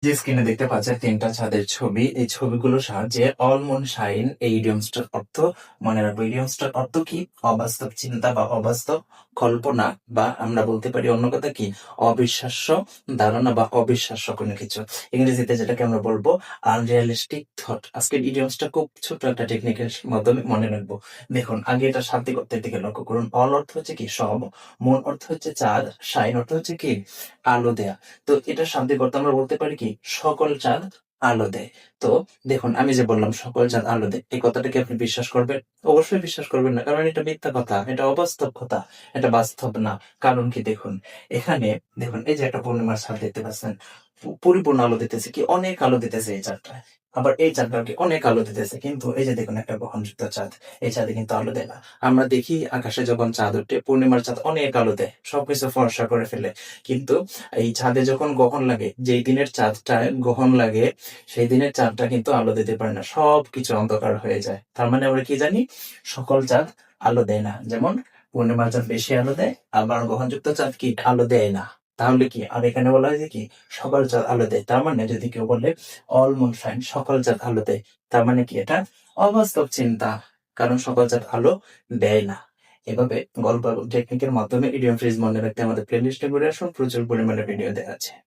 যে স্ক্রিনে দেখতে পাচ্ছেন তিনটা ছাদের ছবি। এই ছবিগুলোর সাহায্যে অল মুন শাইন এই ইডিয়মসটার অর্থ মনে রাখবো। ইডিয়মসটার অর্থ কি? অবাস্তব চিন্তা বা অবাস্তব কল্পনা, বা আমরা বলতে পারি অন্য কথা কি, অবিশ্বাস্য ধারণা বা অবিশ্বাস্য কোনো কিছু। ইংরেজিতে যেটাকে আমরা বলবো আনরিয়ালিস্টিক থট। আজকের ইডিয়মসটা খুব ছোট একটা টেকনিকের মাধ্যমে মনে রাখবো। দেখুন, আগে এটা শাব্দিক অর্থের দিকে লক্ষ্য করুন। অল অর্থ হচ্ছে কি সব, মুন অর্থ হচ্ছে চাঁদ, শাইন অর্থ হচ্ছে কি আলো দেয়া। তো এটা শাব্দিক অর্থ আমরা বলতে পারি কি সকল চাঁদ আলো দেয়। তো দেখুন, আমি যে বললাম সকল চাঁদ আলো দেয়, এই কথাটা কি আপনি বিশ্বাস করবেন? অবশ্যই বিশ্বাস করবেন না, কারণ এটা মিথ্যা কথা, এটা অবাস্তব কথা, এটা বাস্তব না। কারণ কি দেখুন, এখানে দেখুন এই যে একটা পূর্ণিমার চাঁদ দেখতে পাচ্ছেন, পরিপূর্ণ আলো দিতেছে, কি অনেক আলো দিতেছে এই চাঁদটা। আবার এই চাঁদটা কি অনেক আলো দিতেছে, কিন্তু এই যে দেখুন একটা গ্রহণযুক্ত চাঁদ, এই চাঁদে কিন্তু আলো দেয় না। আমরা দেখি আকাশে যখন চাঁদ ওঠে, পূর্ণিমার চাঁদ অনেক আলো দেয়, সবকিছু ফর্সা করে ফেলে। কিন্তু এই চাঁদে যখন গ্রহণ লাগে, যেই দিনের চাঁদটা গ্রহণ লাগে, সেই দিনের চাঁদটা কিন্তু আলো দিতে পারে না, সবকিছু অন্ধকার হয়ে যায়। তার মানে আমরা কি জানি, সকল চাঁদ আলো দেয় না। যেমন পূর্ণিমার চাঁদ বেশি আলো দেয়, আবার গ্রহণযুক্ত চাঁদ কি আলো দেয় না। তাহলে কি, আর এখানে বলা হয়েছে কি সকল চাঁদ আলো দেয়। তার মানে যদি কেউ বলে অল মুন শাইন, সকল চাঁদ আলো দেয়, তার মানে কি এটা অবাস্তব চিন্তা, কারণ সকল চাঁদ আলো দেয় না। এভাবে গল্প টেকনিকের মাধ্যমে ইডিয়ম ফ্রেজ মনে রাখতে আমাদের প্লেলিস্টে ঘুরে আসুন, প্রচুর পরিমাণে ভিডিও দেওয়া আছে।